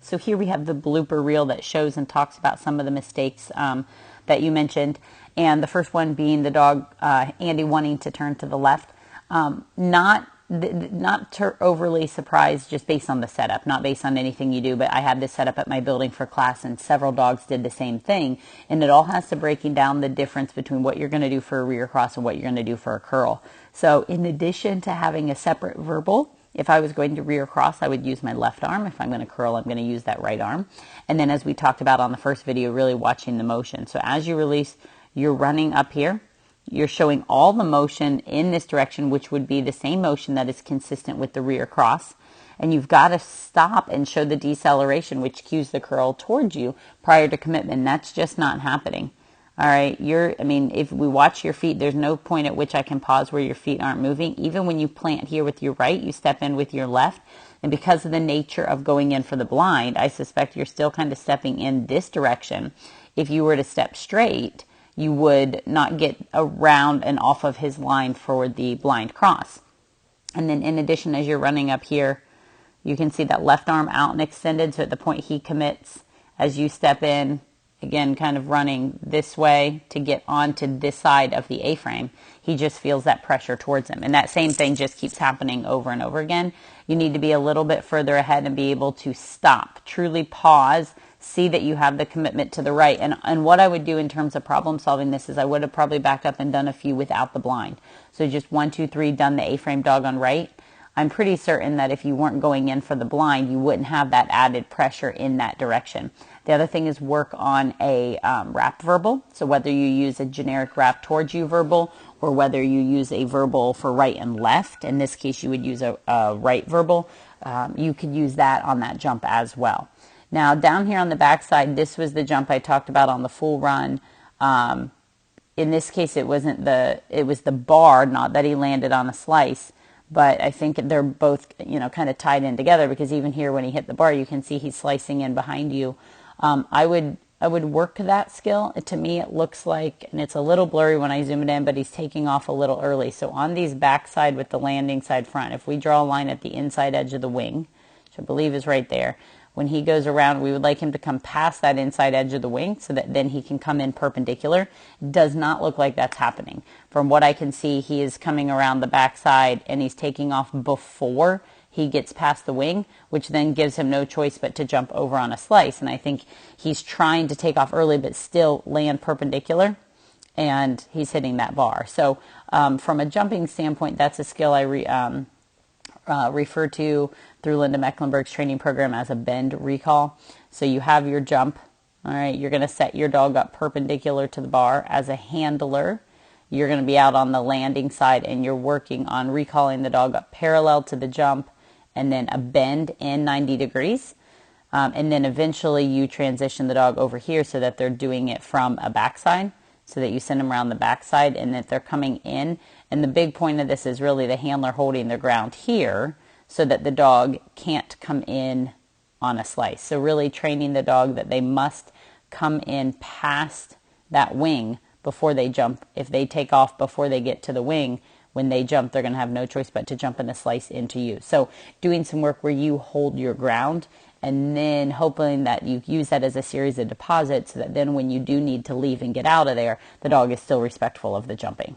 So here we have the blooper reel that shows and talks about some of the mistakes that you mentioned. And the first one being the dog, Andy, wanting to turn to the left. Not overly surprised just based on the setup, not based on anything you do, but I had this set up at my building for class and several dogs did the same thing. And it all has to breaking down the difference between what you're going to do for a rear cross and what you're going to do for a curl. So in addition to having a separate verbal, if I was going to rear cross, I would use my left arm. If I'm going to curl, I'm going to use that right arm. And then as we talked about on the first video, really watching the motion. So as you release, you're running up here. You're showing all the motion in this direction, which would be the same motion that is consistent with the rear cross. And you've got to stop and show the deceleration, which cues the curl towards you prior to commitment. That's just not happening. All right. If we watch your feet, there's no point at which I can pause where your feet aren't moving. Even when you plant here with your right, you step in with your left. And because of the nature of going in for the blind, I suspect you're still kind of stepping in this direction. If you were to step straight, you would not get around and off of his line for the blind cross. And then in addition, as you're running up here, you can see that left arm out and extended. So at the point he commits, as you step in, again, kind of running this way to get onto this side of the A-frame, he just feels that pressure towards him. And that same thing just keeps happening over and over again. You need to be a little bit further ahead and be able to stop, truly pause, see that you have the commitment to the right. And what I would do in terms of problem solving this is I would have probably backed up and done a few without the blind. So just 1, 2, 3, done the A-frame dog on right. I'm pretty certain that if you weren't going in for the blind, you wouldn't have that added pressure in that direction. The other thing is work on a wrap verbal. So whether you use a generic wrap towards you verbal or whether you use a verbal for right and left, in this case you would use a right verbal, you could use that on that jump as well. Now down here on the backside, this was the jump I talked about on the full run. In this case, it was the bar, not that he landed on a slice, but I think they're both, kind of tied in together because even here when he hit the bar, you can see he's slicing in behind you. I would work that skill. To me, it looks like, and it's a little blurry when I zoom it in, but he's taking off a little early. So on these backside with the landing side front, if we draw a line at the inside edge of the wing, which I believe is right there, when he goes around, we would like him to come past that inside edge of the wing so that then he can come in perpendicular. Does not look like that's happening. From what I can see, he is coming around the backside and he's taking off before he gets past the wing, which then gives him no choice but to jump over on a slice. And I think he's trying to take off early but still land perpendicular, and he's hitting that bar. So from a jumping standpoint, that's a skill I refer to through Linda Mecklenburg's training program as a bend recall. So you have your jump. All right, you're going to set your dog up perpendicular to the bar. As a handler, you're going to be out on the landing side and you're working on recalling the dog up parallel to the jump and then a bend in 90 degrees. And then eventually you transition the dog over here so that they're doing it from a backside, so that you send them around the backside and that they're coming in. And the big point of this is really the handler holding their ground here so that the dog can't come in on a slice. So really training the dog that they must come in past that wing before they jump. If they take off before they get to the wing, when they jump, they're going to have no choice but to jump in a slice into you. So doing some work where you hold your ground and then hoping that you use that as a series of deposits so that then when you do need to leave and get out of there, the dog is still respectful of the jumping.